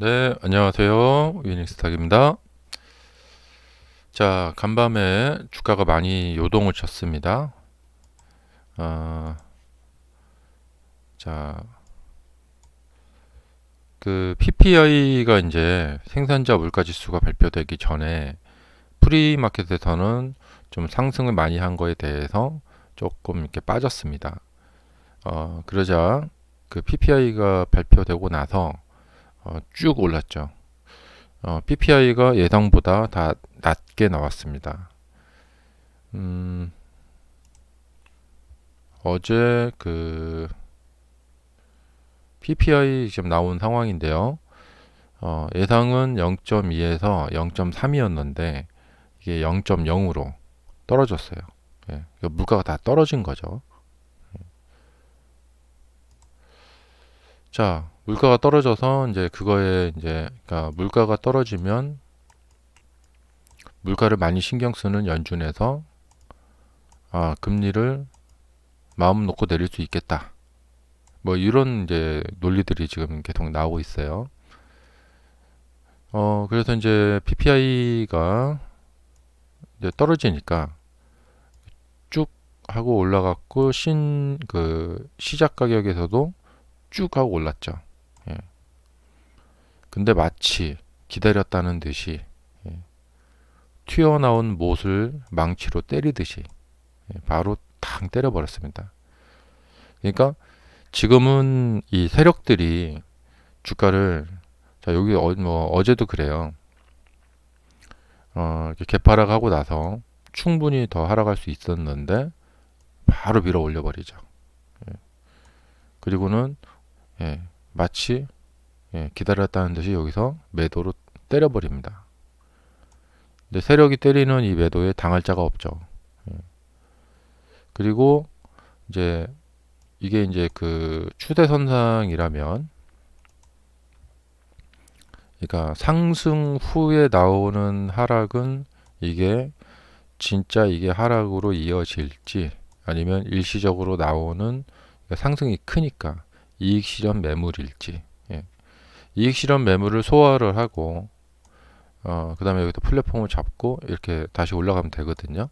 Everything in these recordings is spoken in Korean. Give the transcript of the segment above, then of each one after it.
네, 안녕하세요. 위닝스탁입니다. 자, 간밤에 주가가 많이 요동을 쳤습니다. 아, 자, 그 PPI가 이제 생산자 물가 지수가 발표되기 전에 프리마켓에서는 좀 상승을 많이 한 거에 대해서 조금 이렇게 빠졌습니다. 그러자 그 PPI가 발표되고 나서 쭉 올랐죠. PPI가 예상보다 다 낮게 나왔습니다. 음, 어제 그 PPI 지금 나온 상황인데요. 예상은 0.2에서 0.3이었는데 이게 0.0으로 떨어졌어요. 예, 물가가 다 떨어진 거죠. 자, 물가가 떨어져서 이제 그거에 이제 그러니까 물가가 떨어지면 물가를 많이 신경 쓰는 연준에서 금리를 마음 놓고 내릴 수 있겠다. 뭐 이런 이제 논리들이 지금 계속 나오고 있어요. 그래서 이제 PPI가 이제 떨어지니까 쭉 하고 올라갔고 그 시작 가격에서도 쭉 하고 올랐죠. 예. 근데 마치 기다렸다는 듯이 예. 튀어나온 못을 망치로 때리듯이 바로 탕 때려버렸습니다. 그러니까 지금은 이 세력들이 주가를 자 여기 뭐 어제도 그래요. 이렇게 개파락하고 나서 충분히 더 하락할 수 있었는데 바로 밀어 올려버리죠. 예. 그리고는 예, 마치 기다렸다는 듯이 여기서 매도로 때려버립니다. 근데 세력이 때리는 이 매도에 당할 자가 없죠. 예. 그리고 이제 이게 이제 그 추세선상이라면 그러니까 상승 후에 나오는 하락은 이게 진짜 이게 하락으로 이어질지 아니면 일시적으로 나오는 상승이 크니까 이익 실현 매물일지 예. 이익 실현 매물을 소화를 하고 그 다음에 여기서 플랫폼을 잡고 이렇게 다시 올라가면 되거든요.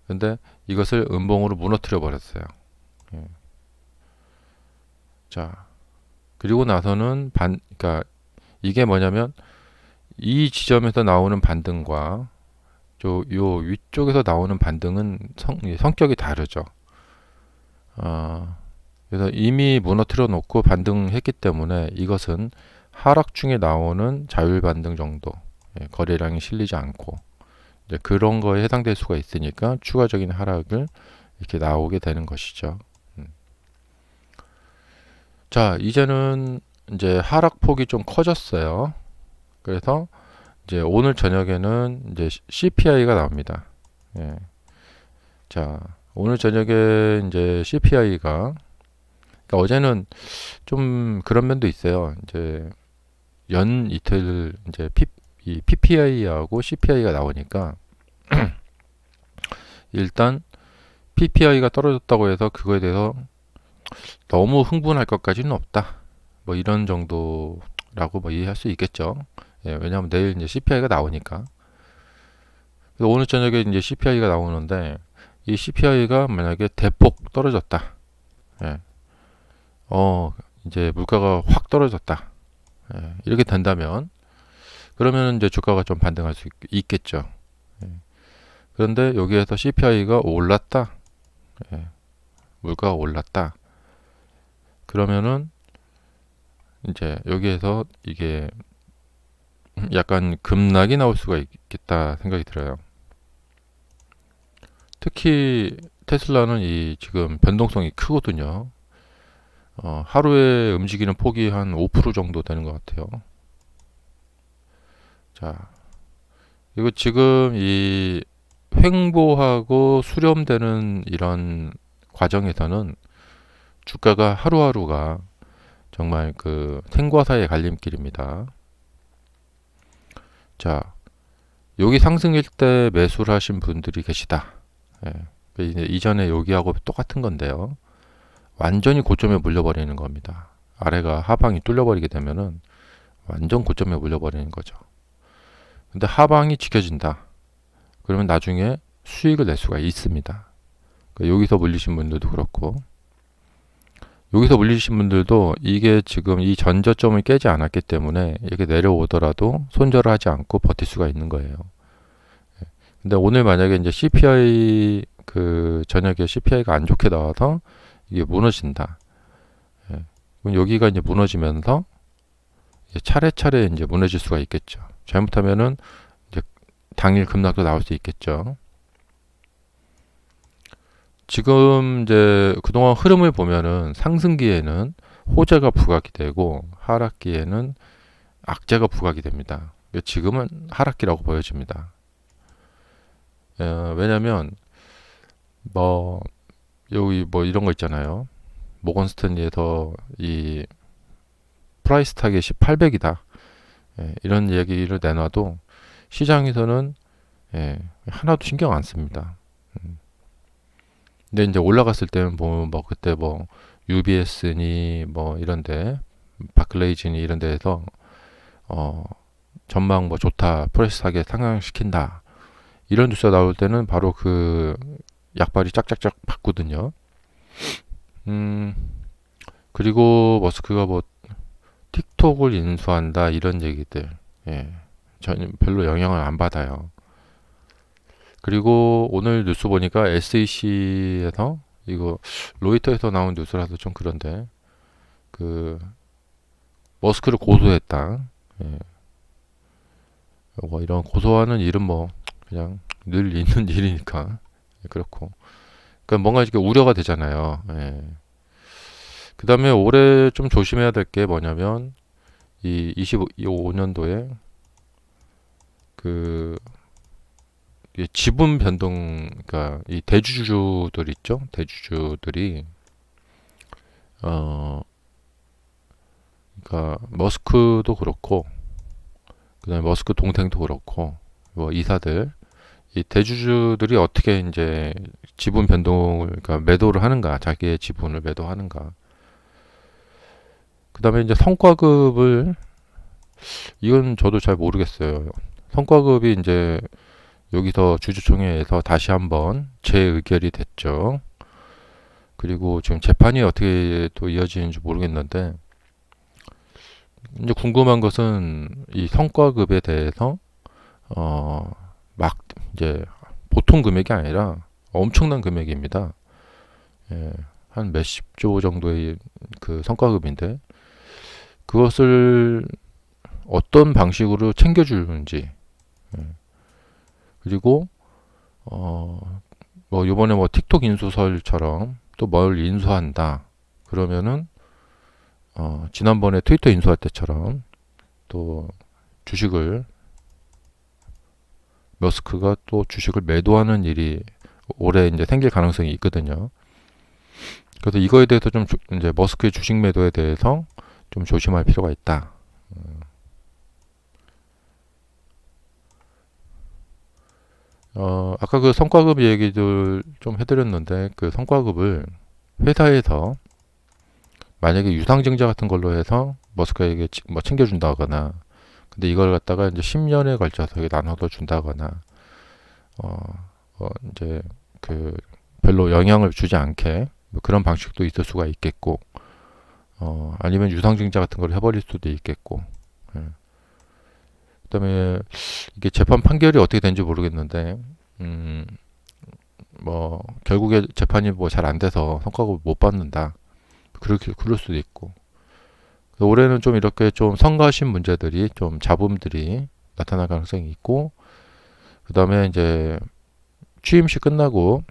근데 이것을 음봉으로 무너뜨려 버렸어요. 예. 자, 그리고 나서는 그러니까 이게 뭐냐면 이 지점에서 나오는 반등과 요 위쪽에서 나오는 반등은 성격이 다르죠. 그래서 이미 무너뜨려 놓고 반등했기 때문에 이것은 하락 중에 나오는 자율 반등 정도, 거래량이 실리지 않고 이제 그런 거에 해당될 수가 있으니까 추가적인 하락을 이렇게 나오게 되는 것이죠. 자, 이제는 이제 하락폭이 좀 커졌어요. 그래서 이제 오늘 저녁에는 이제 CPI가 나옵니다. 예. 자, 오늘 저녁에 이제 CPI가 그러니까 어제는 좀 그런 면도 있어요. 이제 연 이틀 이제 이 PPI하고 CPI가 나오니까 일단 PPI가 떨어졌다고 해서 그거에 대해서 너무 흥분할 것까지는 없다. 뭐 이런 정도라고 뭐 이해할 수 있겠죠. 예, 왜냐하면 내일 이제 CPI가 나오니까. 그래서 오늘 저녁에 이제 CPI가 나오는데 이 CPI가 만약에 대폭 떨어졌다. 예, 이제 물가가 확 떨어졌다. 예, 이렇게 된다면 그러면 이제 주가가 좀 반등할 수 있겠죠. 예. 그런데 여기에서 CPI가 올랐다. 예, 물가가 올랐다. 그러면은 이제 여기에서 이게 약간 급락이 나올 수가 있겠다 생각이 들어요. 특히 테슬라는 이 지금 변동성이 크거든요. 하루에 움직이는 폭이 한 5% 정도 되는 것 같아요. 자, 이거 지금 이 횡보하고 수렴되는 이런 과정에서는 주가가 하루하루가 정말 그 생과사의 갈림길입니다. 자, 여기 상승일 때 매수를 하신 분들이 계시다. 예. 이제 이전에 여기하고 똑같은 건데요. 완전히 고점에 물려버리는 겁니다. 아래가 하방이 뚫려버리게 되면은 완전 고점에 몰려버리는 거죠. 근데 하방이 지켜진다. 그러면 나중에 수익을 낼 수가 있습니다. 그러니까 여기서 물리신 분들도 그렇고, 여기서 물리신 분들도 이게 지금 이 전저점을 깨지 않았기 때문에 이렇게 내려오더라도 손절을 하지 않고 버틸 수가 있는 거예요. 근데 오늘 만약에 이제 CPI 그 저녁에 CPI가 안 좋게 나와서 이게 무너진다. 그럼 여기가 이제 무너지면서 차례차례 이제 무너질 수가 있겠죠. 잘못하면은 이제 당일 급락도 나올 수 있겠죠. 지금 이제 그동안 흐름을 보면은 상승기에는 호재가 부각이 되고 하락기에는 악재가 부각이 됩니다. 지금은 하락기라고 보여집니다. 왜냐면 뭐 여기 뭐 이런 거 있잖아요. 모건 스탠리에서 이 프라이스 타겟이 800이다. 이런 얘기를 내놔도 시장에서는 하나도 신경 안 씁니다. 근데 이제 올라갔을 때는 뭐 그때 뭐 UBS니 뭐 이런데 바클레이즈니 이런 데에서 전망 뭐 좋다, 프라이스 타겟 상향시킨다 이런 뉴스가 나올 때는 바로 그 약발이 짝짝짝 바꾸거든요. 그리고 머스크가 뭐 틱톡을 인수한다 이런 얘기들, 저는 별로 영향을 안 받아요. 그리고 오늘 뉴스 보니까 SEC에서 이거 로이터에서 나온 뉴스라서 좀 그런데 그 머스크를 고소했다. 뭐 이런 고소하는 일은 뭐 그냥 늘 있는 일이니까 그렇고. 그러니까 뭔가 이렇게 우려가 되잖아요. 그 다음에 올해 좀 조심해야 될 게 뭐냐면 이 25년도에 그 지분 변동, 그러니까 이 대주주들 있죠? 대주주들이 그러니까 머스크도 그렇고 그다음에 머스크 동생도 그렇고 뭐 이사들 이 대주주들이 어떻게 이제 지분 변동을 그러니까 매도를 하는가, 자기의 지분을 매도하는가. 그다음에 이제 성과급을 이건 저도 잘 모르겠어요. 성과급이 이제 여기서 주주총회에서 다시 한번 재의결이 됐죠. 그리고 지금 재판이 어떻게 또 이어지는지 모르겠는데 이제 궁금한 것은 이 성과급에 대해서 막 이제 보통 금액이 아니라 엄청난 금액입니다. 한 몇십 조 정도의 그 성과급인데 그것을 어떤 방식으로 챙겨주는지, 그리고 뭐 요번에 뭐 틱톡 인수설처럼 또 뭘 인수한다 그러면은 지난번에 트위터 인수할 때처럼 또 주식을 머스크가 또 주식을 매도하는 일이 올해 이제 생길 가능성이 있거든요. 그래서 이거에 대해서 좀 이제 머스크의 주식 매도에 대해서 좀 조심할 필요가 있다. 아까 그 성과급 얘기들 좀 해드렸는데 그 성과급을 회사에서 만약에 유상증자 같은 걸로 해서 머스크에게 뭐 챙겨준다거나 근데 이걸 갖다가 이제 10년에 걸쳐서 나눠서 준다거나 이제 그 별로 영향을 주지 않게 뭐 그런 방식도 있을 수가 있겠고 아니면 유상증자 같은 걸 해버릴 수도 있겠고 그다음에 이게 재판 판결이 어떻게 되는지 모르겠는데 뭐 결국에 재판이 뭐 잘 안 돼서 성과급을 못 받는다 그럴 수도 있고 올해는 좀 이렇게 좀 성가신 문제들이 좀 잡음들이 나타날 가능성이 있고 그 다음에 이제 취임식 끝나고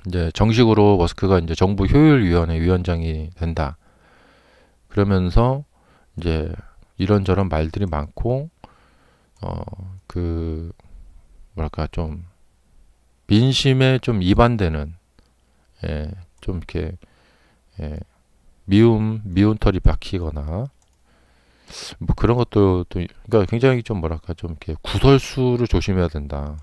이제 정식으로 머스크가 이제 정부 효율위원회 위원장이 된다. 그러면서 이제 이런저런 말들이 많고 그 뭐랄까 좀 민심에 좀 이반되는 좀 이렇게 미운 털이 박히거나 뭐 그런 것도 또 그러니까 굉장히 좀 뭐랄까 좀 이렇게 구설수를 조심해야 된다.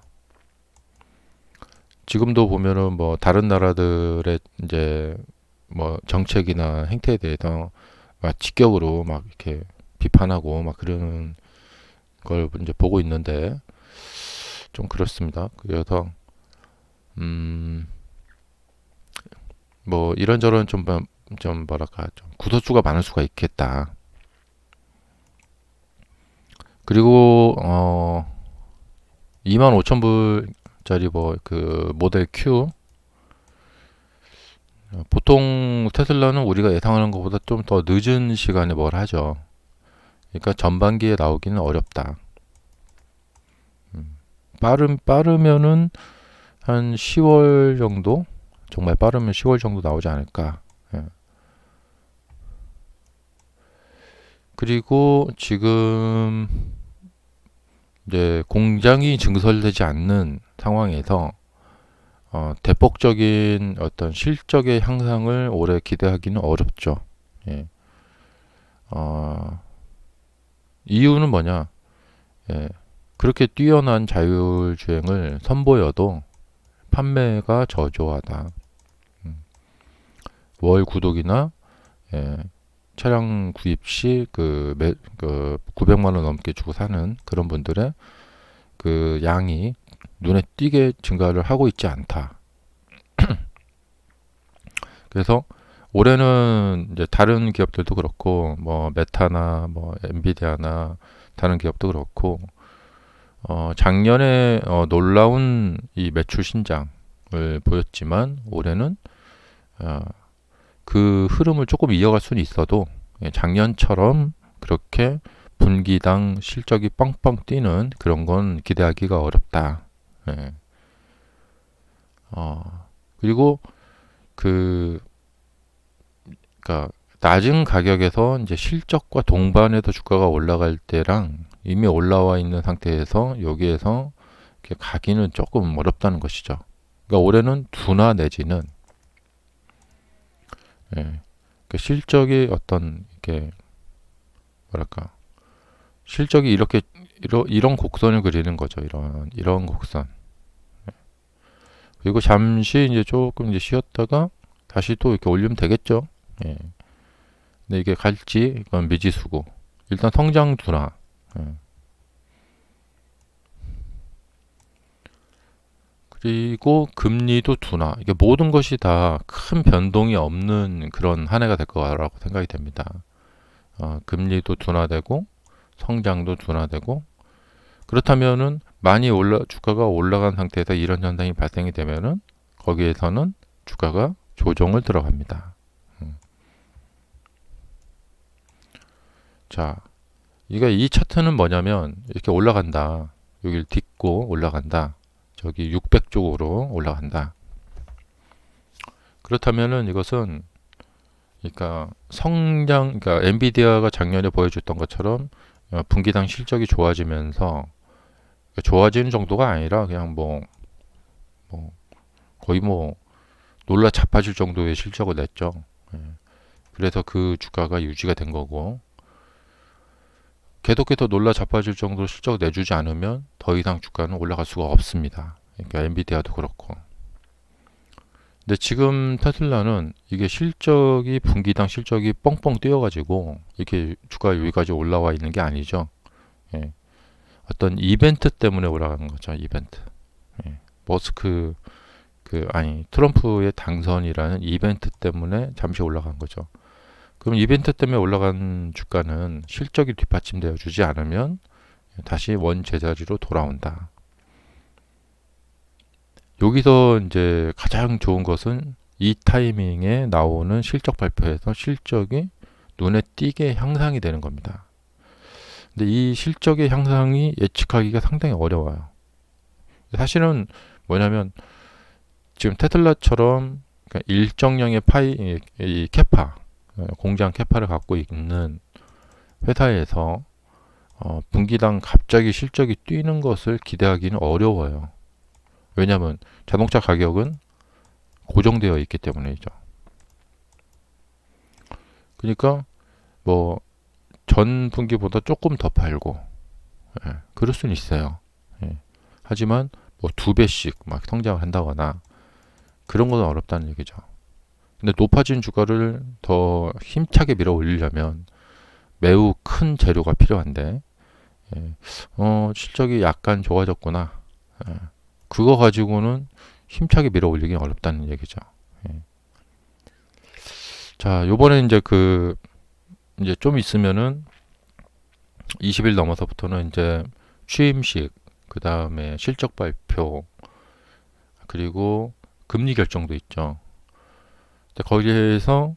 지금도 보면은 뭐 다른 나라들의 이제 뭐 정책이나 행태에 대해서 막 직격으로 막 이렇게 비판하고 막 그러는 걸 이제 보고 있는데 좀 그렇습니다. 그래서 뭐 이런저런 좀 뭐랄까 좀 구설수가 많을 수가 있겠다. 그리고 25,000불짜리 뭐 그 모델 Q, 보통 테슬라는 우리가 예상하는 것보다 좀 더 늦은 시간에 뭘 하죠. 그러니까 전반기에 나오기는 어렵다. 빠르면은 한 10월 정도? 정말 빠르면 10월 정도 나오지 않을까. 예. 그리고 지금 이제 공장이 증설되지 않는 상황에서 대폭적인 어떤 실적의 향상을 올해 기대하기는 어렵죠. 예. 이유는 뭐냐? 예. 그렇게 뛰어난 자율주행을 선보여도 판매가 저조하다. 월 구독이나 예, 차량 구입 시 그 900만 원 넘게 주고 사는 그런 분들의 그 양이 눈에 띄게 증가를 하고 있지 않다. 그래서 올해는 이제 다른 기업들도 그렇고 뭐 메타나 뭐 엔비디아나 다른 기업도 그렇고 작년에 놀라운 이 매출 신장을 보였지만 올해는 어, 그 흐름을 조금 이어갈 수는 있어도 작년처럼 그렇게 분기당 실적이 뻥뻥 뛰는 그런 건 기대하기가 어렵다. 예. 그리고 그 그러니까 낮은 가격에서 이제 실적과 동반해서 주가가 올라갈 때랑 이미 올라와 있는 상태에서 여기에서 이렇게 가기는 조금 어렵다는 것이죠. 그러니까 올해는 둔화 내지는 예, 그러니까 실적이 어떤 이렇게 뭐랄까 실적이 이렇게 이런 곡선을 그리는 거죠. 이런 곡선. 그리고 잠시 이제 조금 이제 쉬었다가 다시 또 이렇게 올리면 되겠죠. 예. 근데 이게 갈지 이건 미지수고 일단 성장 둔화. 예. 그리고 금리도 둔화. 이게 모든 것이 다 큰 변동이 없는 그런 한 해가 될 거라고 생각이 됩니다. 금리도 둔화되고 성장도 둔화되고 그렇다면은 많이 주가가 올라간 상태에서 이런 현상이 발생이 되면은 거기에서는 주가가 조정을 들어갑니다. 자, 이 차트는 뭐냐면 이렇게 올라간다. 여기를 딛고 올라간다. 저기 600 쪽으로 올라간다. 그렇다면은 이것은 그러니까 그러니까 엔비디아가 작년에 보여줬던 것처럼 분기당 실적이 좋아지면서 좋아지는 정도가 아니라 그냥 뭐 거의 뭐 놀라 자빠질 정도의 실적을 냈죠. 예. 그래서 그 주가가 유지가 된 거고 계속해서 놀라 자빠질 정도로 실적을 내주지 않으면 더 이상 주가는 올라갈 수가 없습니다. 그러니까 엔비디아도 그렇고. 근데 지금 테슬라는 이게 분기당 실적이 뻥뻥 뛰어가지고 이렇게 주가 여기까지 올라와 있는 게 아니죠. 예. 어떤 이벤트 때문에 올라가는 거죠. 이벤트. 예. 머스크 트럼프의 당선이라는 이벤트 때문에 잠시 올라간 거죠. 그럼 이벤트 때문에 올라간 주가는 실적이 뒷받침되어 주지 않으면 다시 원 제자리로 돌아온다. 여기서 이제 가장 좋은 것은 이 타이밍에 나오는 실적 발표에서 실적이 눈에 띄게 향상이 되는 겁니다. 근데 이 실적의 향상이 예측하기가 상당히 어려워요. 사실은 뭐냐면 지금 테슬라처럼 일정량의 이 캐파, 공장 캐파를 갖고 있는 회사에서 분기당 갑자기 실적이 뛰는 것을 기대하기는 어려워요. 왜냐하면 자동차 가격은 고정되어 있기 때문이죠. 그러니까 뭐 전 분기보다 조금 더 팔고 그럴 수는 있어요. 하지만 뭐 2배씩 막 성장을 한다거나 그런 건 어렵다는 얘기죠. 근데 높아진 주가를 더 힘차게 밀어 올리려면 매우 큰 재료가 필요한데 예, 실적이 약간 좋아졌구나. 예, 그거 가지고는 힘차게 밀어 올리기 어렵다는 얘기죠. 예. 자, 요번에 이제 좀 있으면은 20일 넘어서부터는 이제 취임식, 그 다음에 실적 발표, 그리고 금리 결정도 있죠. 근데 거기에서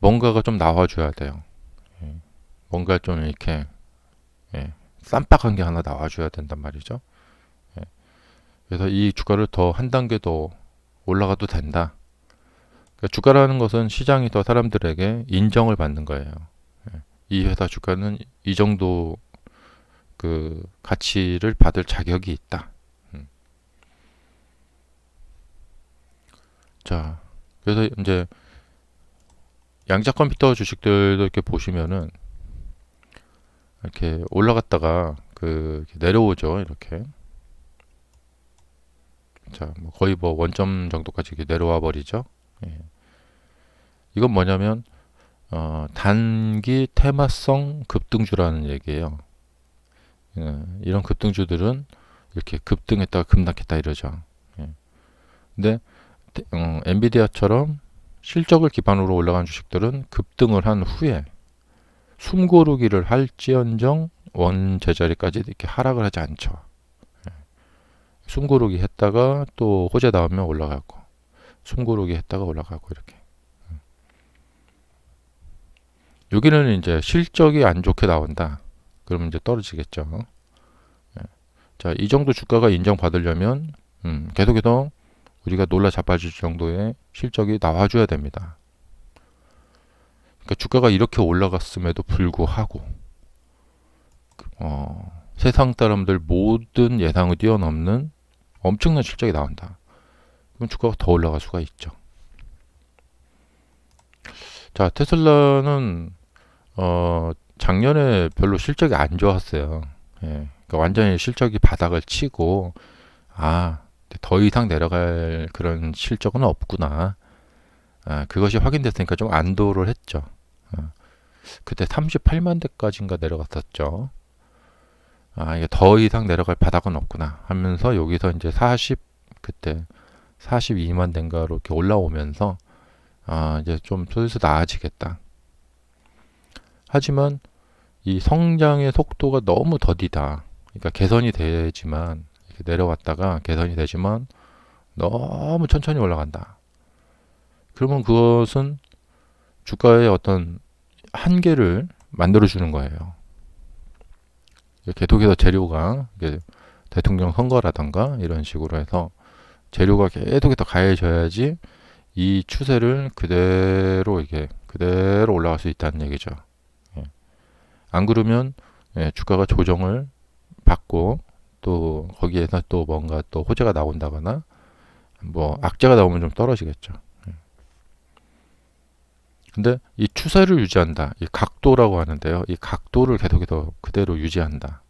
뭔가가 좀 나와줘야 돼요. 예. 뭔가 좀 이렇게 예, 쌈박한 게 하나 나와줘야 된단 말이죠. 예. 그래서 이 주가를 더 한 단계 더 올라가도 된다. 그러니까 주가라는 것은 시장이 더 사람들에게 인정을 받는 거예요. 예. 이 회사 주가는 이 정도 그 가치를 받을 자격이 있다. 음. 자, 그래서 이제 양자 컴퓨터 주식들도 이렇게 보시면은 이렇게 올라갔다가 이렇게 내려오죠. 이렇게. 자, 뭐 거의 뭐 원점 정도까지 이렇게 내려와 버리죠. 예. 이건 뭐냐면 단기 테마성 급등주라는 얘기예요. 예, 이런 급등주들은 이렇게 급등했다가 급락했다 이러죠. 예. 근데 엔비디아처럼 실적을 기반으로 올라간 주식들은 급등을 한 후에 숨고르기를 할지언정 원 제자리까지 이렇게 하락을 하지 않죠. 예. 숨고르기 했다가 또 호재 나오면 올라가고 숨고르기 했다가 올라가고 이렇게. 여기는 이제 실적이 안 좋게 나온다. 그러면 이제 떨어지겠죠. 예. 자, 이 정도 주가가 인정받으려면 계속해서 우리가 놀라 자빠질 정도의 실적이 나와줘야 됩니다. 그러니까 주가가 이렇게 올라갔음에도 불구하고 세상 사람들 모든 예상을 뛰어넘는 엄청난 실적이 나온다. 그럼 주가가 더 올라갈 수가 있죠. 자, 테슬라는 작년에 별로 실적이 안 좋았어요. 예, 그러니까 완전히 실적이 바닥을 치고 더 이상 내려갈 그런 실적은 없구나. 그것이 확인됐으니까 좀 안도를 했죠. 그때 38만 대까지인가 내려갔었죠. 이게 더 이상 내려갈 바닥은 없구나 하면서 여기서 이제 그때 42만 대인가로 이렇게 올라오면서 이제 좀 슬슬 나아지겠다. 하지만 이 성장의 속도가 너무 더디다. 그러니까 개선이 되지만 이렇게 내려왔다가 개선이 되지만 너무 천천히 올라간다. 그러면 그것은 주가의 어떤 한계를 만들어주는 거예요. 계속해서 재료가 대통령 선거라던가 이런 식으로 해서 재료가 계속해서 가해져야지 이 추세를 그대로 올라갈 수 있다는 얘기죠. 예. 안 그러면 주가가 조정을 받고 또 거기에서 또 뭔가 또 호재가 나온다거나 뭐 악재가 나오면 좀 떨어지겠죠. 근데 이 추세를 유지한다. 이 각도라고 하는데요. 이 각도를 계속해서 그대로 유지한다.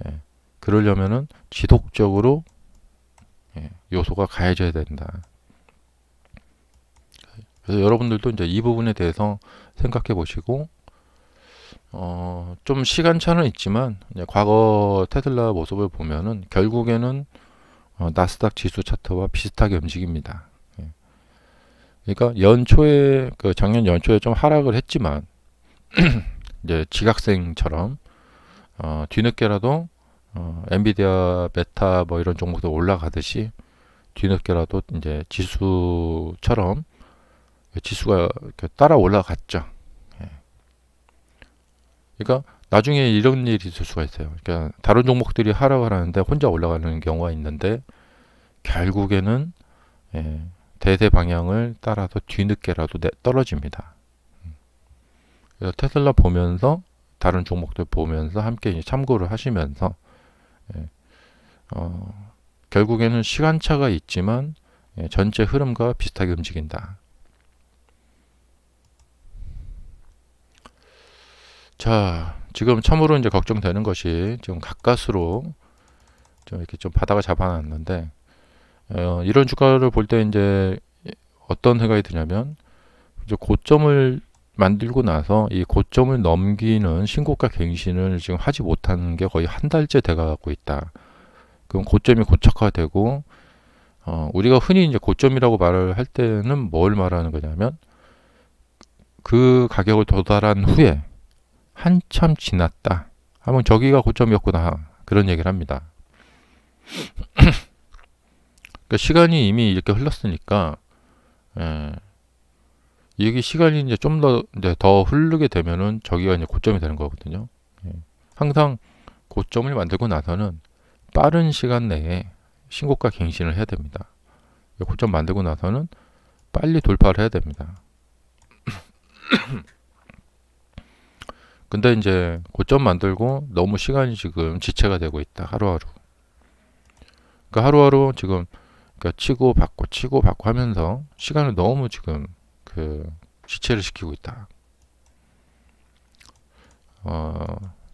예. 그러려면은 지속적으로 요소가 가해져야 된다. 그래서 여러분들도 이제 이 부분에 대해서 생각해 보시고 좀 시간차는 있지만 과거 테슬라 모습을 보면은 결국에는 나스닥 지수 차트와 비슷하게 움직입니다. 예. 그러니까 작년 연초에 좀 하락을 했지만 이제 지각생처럼 뒤늦게라도 엔비디아, 메타 뭐 이런 종목도 올라가듯이 뒤늦게라도 이제 지수처럼 지수가 따라 올라갔죠. 예. 그러니까 나중에 이런 일이 있을 수가 있어요. 그러니까 다른 종목들이 하락을 하는데 혼자 올라가는 경우가 있는데 결국에는 대세 방향을 따라서 뒤늦게라도 떨어집니다. 그래서 테슬라 보면서 다른 종목들 보면서 함께 이제 참고를 하시면서 결국에는 시간차가 있지만 전체 흐름과 비슷하게 움직인다. 자, 지금 참으로 이제 걱정되는 것이 지금 가까스로 좀 이렇게 좀 바닥을 잡아놨는데 이런 주가를 볼 때 이제 어떤 생각이 드냐면 이제 고점을 만들고 나서 이 고점을 넘기는 신고가 갱신을 지금 하지 못하는 게 거의 한 달째 돼가고 있다. 그럼 고점이 고착화되고 우리가 흔히 이제 고점이라고 말을 할 때는 뭘 말하는 거냐면 그 가격을 도달한 후에 한참 지났다 하면 저기가 고점이었구나 그런 얘기를 합니다. 그러니까 시간이 이미 이렇게 흘렀으니까 이게 시간이 이제 좀 더 흐르게 되면은 저기가 이제 고점이 되는 거거든요. 항상 고점을 만들고 나서는 빠른 시간 내에 신고가 갱신을 해야 됩니다. 고점 만들고 나서는 빨리 돌파를 해야 됩니다. 근데 이제 고점 만들고 너무 시간이 지금 지체가 되고 있다. 하루하루. 그러니까 하루하루 지금 그러니까 치고 받고 하면서 시간을 너무 지금 그 지체를 시키고 있다.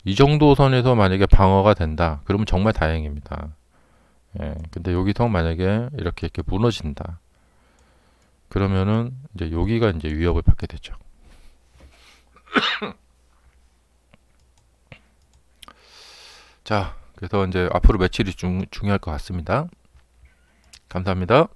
이 정도 선에서 만약에 방어가 된다. 그러면 정말 다행입니다. 근데 여기서 만약에 이렇게 무너진다. 그러면은 이제 여기가 이제 위협을 받게 되죠. 자, 그래서 이제 앞으로 며칠이 중요할 것 같습니다. 감사합니다.